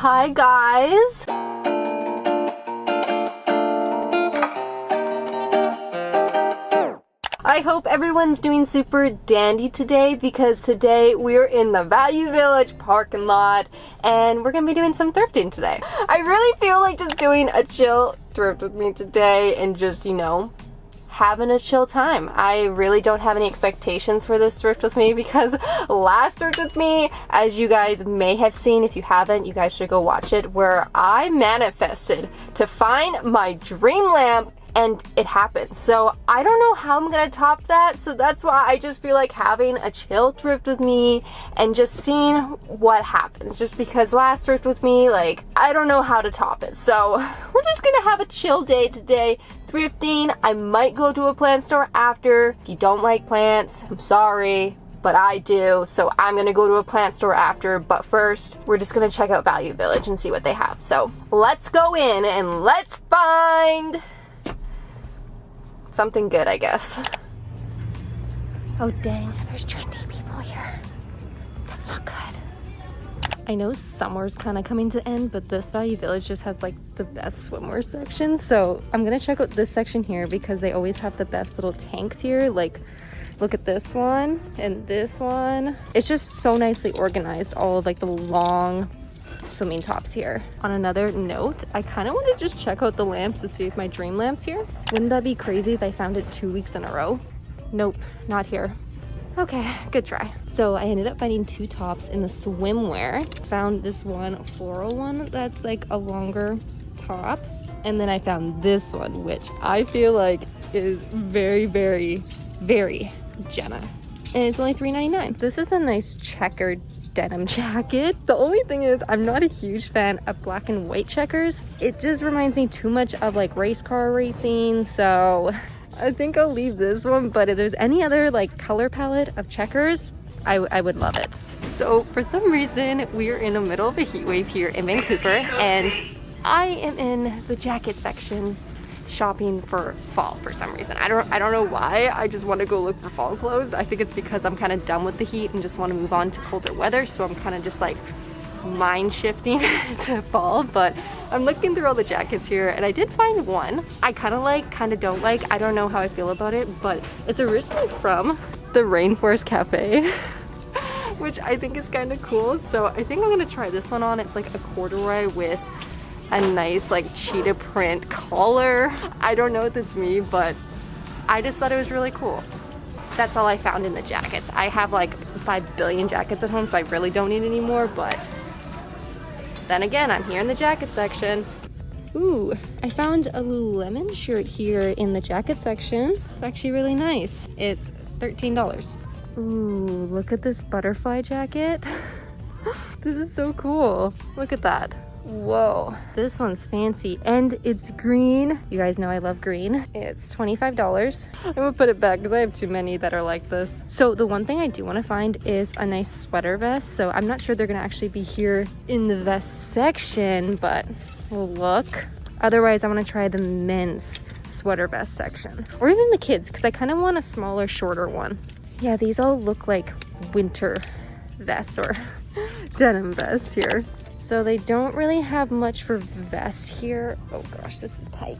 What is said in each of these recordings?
Hi guys! I hope everyone's doing super dandy today because today we're in the Value Village parking lot and we're gonna be doing some thrifting today. I really feel like just doing a chill thrift with me today and just, you know, having a chill time. I really don't have any expectations for this thrift with me because last thrift with me, as you guys may have seen, if you haven't, you guys should go watch it, where I manifested to find my dream lamp and it happened. So I don't know how I'm gonna top that, so that's why I just feel like having a chill thrift with me and just seeing what happens, just because last thrift with me, like, I don't know how to top it. So we're just gonna have a chill day today thrifting. I might go to a plant store after. If you don't like plants, I'm sorry, but I do, so I'm gonna go to a plant store after. But first, we're just gonna check out Value Village and see what they have. So let's go in and let's find something good, I guess. Oh dang, there's trendy people here. That's not good. I know summer's kind of coming to end, but this Value Village just has like the best swimwear section. So I'm gonna check out this section here because they always have the best little tanks here. Like, look at this one and this one. It's just so nicely organized, all of like the long swimming tops here. On another note, I kind of want to just check out the lamps to see if my dream lamp's here. Wouldn't that be crazy if I found it 2 weeks in a row? Nope, not here. Okay, good try. So I ended up finding two tops in the swimwear. Found this one floral one that's like a longer top, and then I found this one, which I feel like is very, very, very Jenna. And it's only $3.99. This is a nice checkered denim jacket. The only thing is I'm not a huge fan of black and white checkers. It just reminds me too much of like race car racing, so I think I'll leave this one. But if there's any other like color palette of checkers, I would love it. So for some reason we're in the middle of a heat wave here in Vancouver and I am in the jacket section shopping for fall for some reason. I don't know why. I just want to go look for fall clothes. I think it's because I'm kind of done with the heat and just want to move on to colder weather, so I'm kind of just like mind shifting to fall. But I'm looking through all the jackets here and I did find one I kind of like, kind of don't like. I don't know how I feel about it, but it's originally from the Rainforest Cafe which I think is kind of cool. So I think I'm gonna try this one on. It's like a corduroy with a nice like cheetah print collar. I don't know if it's me, but I just thought it was really cool. That's all I found in the jackets. I have like 5 billion jackets at home, so I really don't need any more, but then again, I'm here in the jacket section. Ooh, I found a Lululemon shirt here in the jacket section. It's actually really nice. It's $13. Ooh, look at this butterfly jacket. This is so cool. Look at that. Whoa, this one's fancy and it's green. You guys know I love green. It's $25. I'm gonna put it back because I have too many that are like this. So the one thing I do want to find is a nice sweater vest. So I'm not sure they're gonna actually be here in the vest section, but we'll look. Otherwise, I want to try the men's sweater vest section or even the kids because I kind of want a smaller, shorter one. Yeah, these all look like winter vests or denim vests here. So they don't really have much for vests here. Oh gosh, this is tight.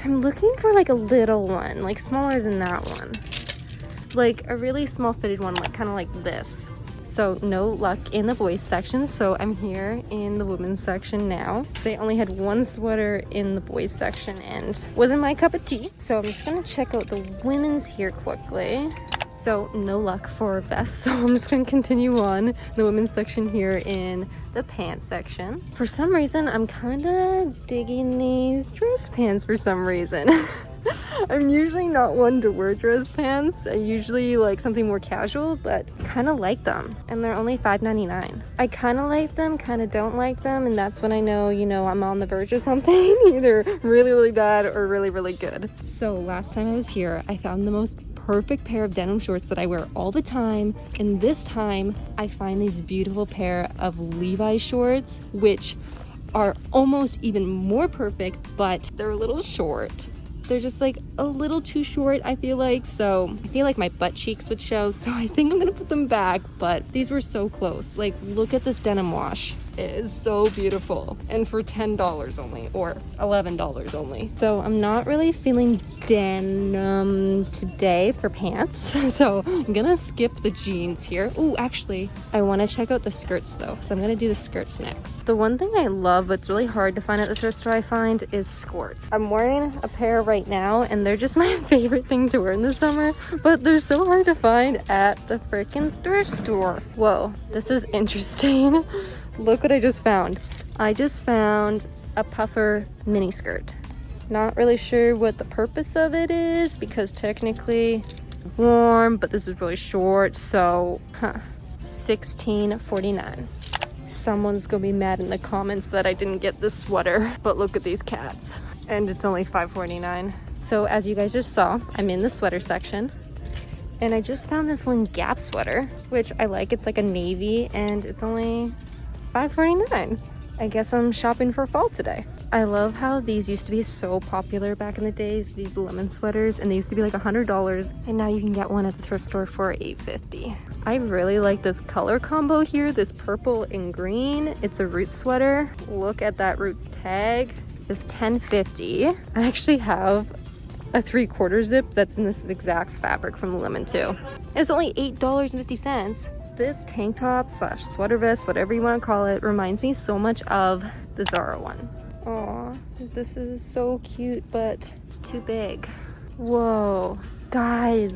I'm looking for like a little one, like smaller than that one. Like a really small fitted one, like kind of like this. So no luck in the boys section, so I'm here in the women's section now. They only had one sweater in the boys section and wasn't my cup of tea. So I'm just gonna check out the women's here quickly. So no luck for vests, so I'm just gonna continue on the women's section here in the pants section. For some reason, I'm kind of digging these dress pants for some reason. I'm usually not one to wear dress pants. I usually like something more casual, but kind of like them. And they're only $5.99. I kind of like them, kind of don't like them, and that's when I know, you know, I'm on the verge of something, either really, really bad or really, really good. So last time I was here, I found the most perfect pair of denim shorts that I wear all the time, and this time I find these beautiful pair of Levi's shorts, which are almost even more perfect, but they're a little short. They're just like a little too short, I feel like. So I feel like my butt cheeks would show, so I think I'm gonna put them back. But these were so close. Like, look at this denim wash. It is so beautiful, and for $10 only, or $11 only. So I'm not really feeling denim today for pants, so I'm gonna skip the jeans here. Ooh, actually, I wanna check out the skirts though, so I'm gonna do the skirts next. The one thing I love, but it's really hard to find at the thrift store, I find, is skirts. I'm wearing a pair right now, and they're just my favorite thing to wear in the summer, but they're so hard to find at the freaking thrift store. Whoa, this is interesting. Look what I just found. I just found a puffer mini skirt. Not really sure what the purpose of it is, because technically warm, but this is really short, so $16.49. Someone's gonna be mad in the comments that I didn't get this sweater, but look at these cats. And it's only $5.49. So as you guys just saw, I'm in the sweater section, and I just found this one Gap sweater, which I like. It's like a navy, and it's only $5.49. I guess I'm shopping for fall today. I love how these used to be so popular back in the days, these lemon sweaters, and they used to be like $100, and now you can get one at the thrift store for $8.50. I really like this color combo here, this purple and green. It's a Roots sweater. Look at that Roots tag. It's $10.50. I actually have a 3/4 zip that's in this exact fabric from the lemon too. And it's only $8.50. This tank top slash sweater vest, whatever you want to call it, reminds me so much of the Zara one. Aw, this is so cute, but it's too big. Whoa, guys,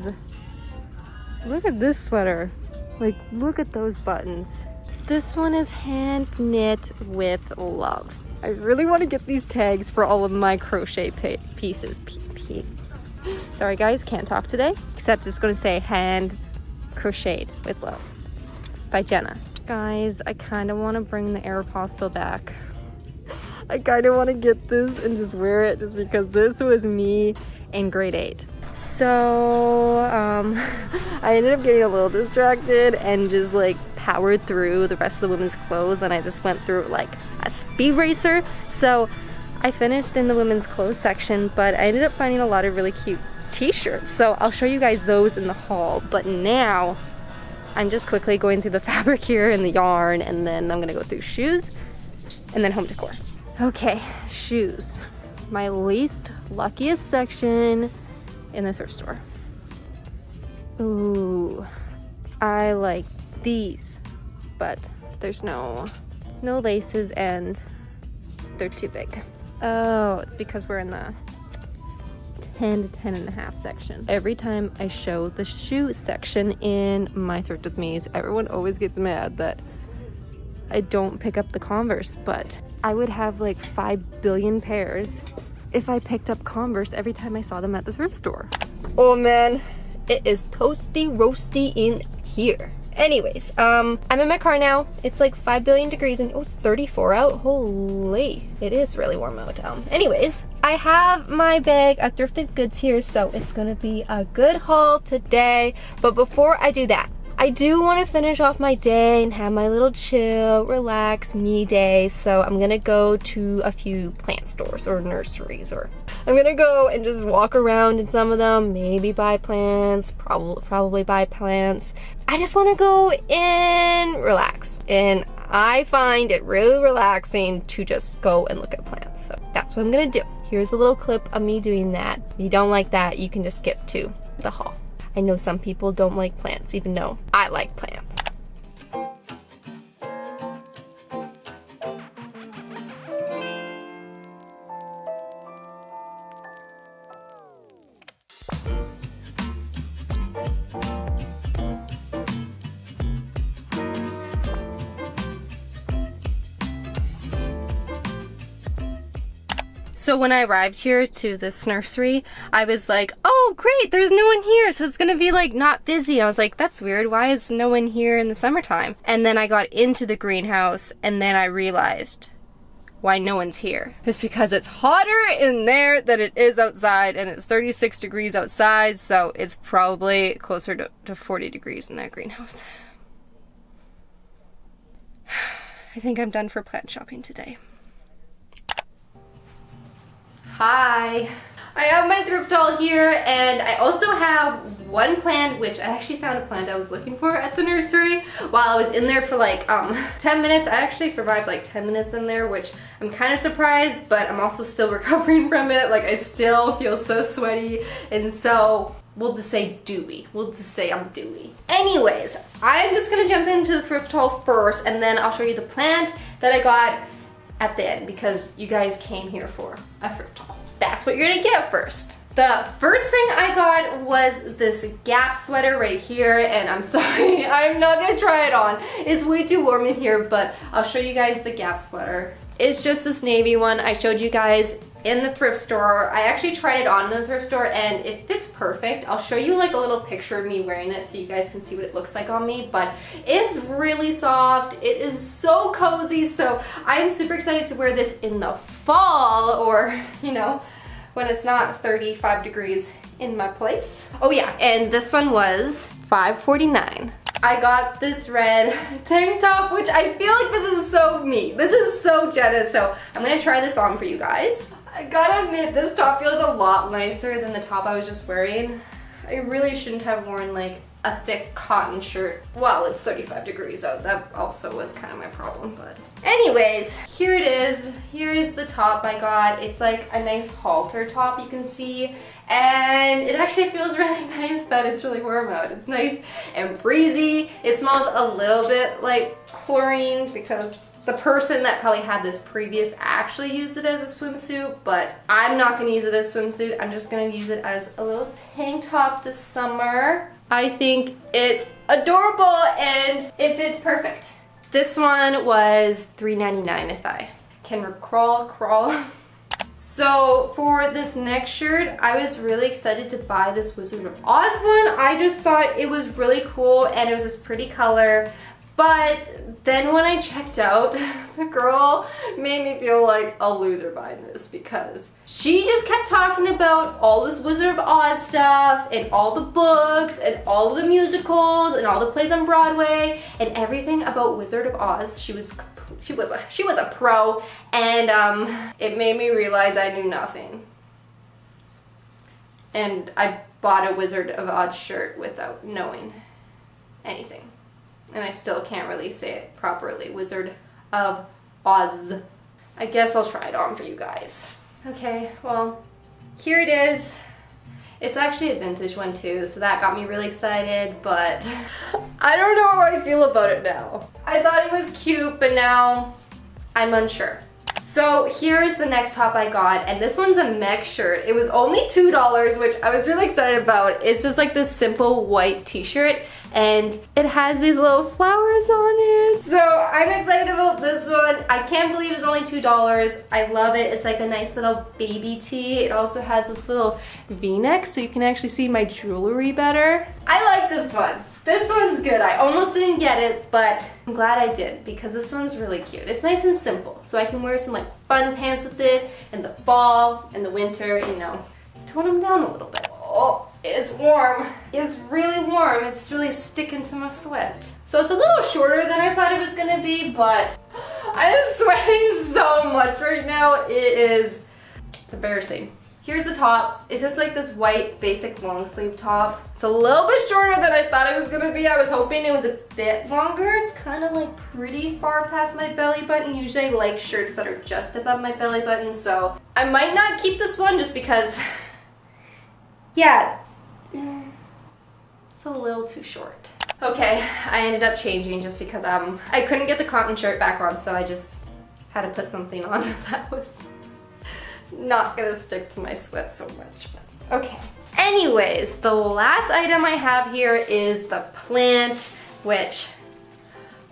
look at this sweater. Like, look at those buttons. This one is hand knit with love. I really want to get these tags for all of my crochet pieces. Sorry guys, can't talk today, except it's going to say hand crocheted with love by Jenna. Guys, I kind of want to bring the Aeropostale back. I kind of want to get this and just wear it, just because this was me in grade 8. So I ended up getting a little distracted and just like powered through the rest of the women's clothes, and I just went through like a speed racer. So I finished in the women's clothes section, but I ended up finding a lot of really cute t-shirts, so I'll show you guys those in the haul. But now I'm just quickly going through the fabric here and the yarn, and then I'm gonna go through shoes and then home decor. Okay, shoes. My least luckiest section in the thrift store. Ooh, I like these, but there's no laces and they're too big. Oh, it's because we're in the 10 to 10.5 section. Every time I show the shoe section in my Thrift with Me's, everyone always gets mad that I don't pick up the Converse, but I would have like 5 billion pairs if I picked up Converse every time I saw them at the thrift store. Oh man, it is toasty roasty in here. Anyways, I'm in my car now. It's like 5 billion degrees and it's 34 out. Holy, it is really warm out. Anyways, I have my bag of thrifted goods here, so it's gonna be a good haul today. But before I do that, I do want to finish off my day and have my little chill, relax, me day. So I'm gonna go to a few plant stores or nurseries, or I'm gonna go and just walk around in some of them, maybe buy plants, probably buy plants. I just want to go and relax, and I find it really relaxing to just go and look at plants. So that's what I'm gonna do. Here's a little clip of me doing that. If you don't like that, you can just skip to the haul. I know some people don't like plants, even though I like plants. So when I arrived here to this nursery, I was like, oh great, there's no one here, so it's gonna be like not busy. I was like, that's weird, why is no one here in the summertime? And then I got into the greenhouse, and then I realized why no one's here. It's because it's hotter in there than it is outside, and it's 36 degrees outside, so it's probably closer to 40 degrees in that greenhouse. I think I'm done for plant shopping today. Hi. I have my thrift haul here, and I also have one plant, which I actually found a plant I was looking for at the nursery while I was in there for like 10 minutes. I actually survived like 10 minutes in there, which I'm kind of surprised, but I'm also still recovering from it. Like, I still feel so sweaty, and so we'll just say dewy. We'll just say I'm dewy. Anyways, I'm just gonna jump into the thrift haul first, and then I'll show you the plant that I got at the end, because you guys came here for a thrift haul. That's what you're gonna get first. The first thing I got was this Gap sweater right here, and I'm sorry, I'm not gonna try it on. It's way too warm in here, but I'll show you guys the Gap sweater. It's just this navy one I showed you guys in the thrift store. I actually tried it on in the thrift store and it fits perfect. I'll show you like a little picture of me wearing it so you guys can see what it looks like on me, but it's really soft. It is so cozy, so I'm super excited to wear this in the fall, or, you know, when it's not 35 degrees in my place. Oh yeah, and this one was $5.49. I got this red tank top, which I feel like this is so me. This is so Jenna, so I'm gonna try this on for you guys. I gotta admit, this top feels a lot nicer than the top I was just wearing. I really shouldn't have worn like a thick cotton shirt while it's 35 degrees out. That also was kind of my problem, but anyways, here it is. Here is the top I got. It's like a nice halter top, you can see, and it actually feels really nice that it's really warm out. It's nice and breezy. It smells a little bit like chlorine because the person that probably had this previous actually used it as a swimsuit, but I'm not gonna use it as a swimsuit. I'm just gonna use it as a little tank top this summer. I think it's adorable and it fits perfect. This one was $3.99 if I can crawl. So for this next shirt, I was really excited to buy this Wizard of Oz one. I just thought it was really cool and it was this pretty color. But then when I checked out, the girl made me feel like a loser buying this because she just kept talking about all this Wizard of Oz stuff and all the books and all the musicals and all the plays on Broadway and everything about Wizard of Oz. She was a pro, and it made me realize I knew nothing. And I bought a Wizard of Oz shirt without knowing anything. And I still can't really say it properly. Wizard of Oz. I guess I'll try it on for you guys. Okay, well, here it is. It's actually a vintage one too, so that got me really excited, but I don't know how I feel about it now. I thought it was cute, but now I'm unsure. So here is the next top I got, and this one's a mech shirt. It was only $2, which I was really excited about. It's just like this simple white t-shirt, and it has these little flowers on it. So I'm excited about this one. I can't believe it's only $2. I love it. It's like a nice little baby tee. It also has this little v-neck, so you can actually see my jewelry better. I like this one. This one's good. I almost didn't get it, but I'm glad I did because this one's really cute. It's nice and simple, so I can wear some like fun pants with it in the fall and the winter, you know, tone them down a little bit. Oh, it's warm. It's really warm. It's really sticking to my sweat. So it's a little shorter than I thought it was gonna be, but I am sweating so much right now. It's embarrassing. Here's the top. It's just like this white basic long sleeve top. It's a little bit shorter than I thought it was gonna be. I was hoping it was a bit longer. It's kind of like pretty far past my belly button. Usually I like shirts that are just above my belly button, so I might not keep this one just because, yeah, it's a little too short. Okay, I ended up changing just because I couldn't get the cotton shirt back on, so I just had to put something on that was not gonna stick to my sweat so much, but okay. Anyways, the last item I have here is the plant, which,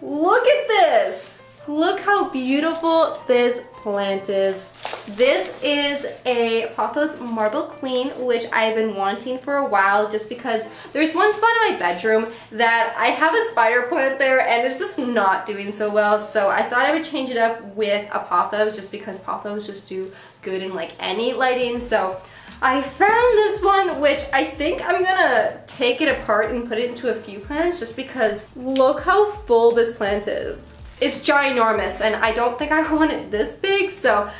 look at this. Look how beautiful this plant is. This is a Pothos Marble Queen, which I've been wanting for a while just because there's one spot in my bedroom that I have a spider plant there and it's just not doing so well. So I thought I would change it up with a pothos just because pothos just do good in like any lighting. So I found this one, which I think I'm gonna take it apart and put it into a few plants just because look how full this plant is. It's ginormous and I don't think I want it this big, so I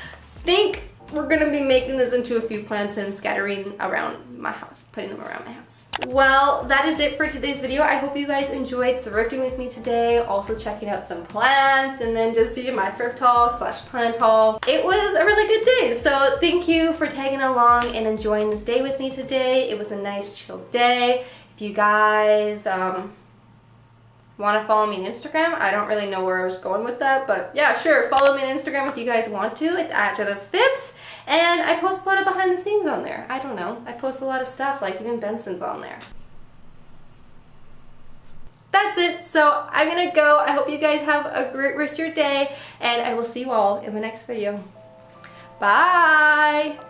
think we're gonna be making this into a few plants and scattering around my house, putting them around my house. Well, that is it for today's video. I hope you guys enjoyed thrifting with me today, also checking out some plants, and then just seeing my thrift haul slash plant haul. It was a really good day, so thank you for tagging along and enjoying this day with me today. It was a nice chill day. If you guys want to follow me on Instagram, I don't really know where I was going with that, but yeah, sure, follow me on Instagram if you guys want to. It's @JennaPhipps, and I post a lot of behind the scenes on there. I don't know, I post a lot of stuff, like even Benson's on there. That's it, so I'm gonna go. I hope you guys have a great rest of your day, and I will see you all in the next video. Bye!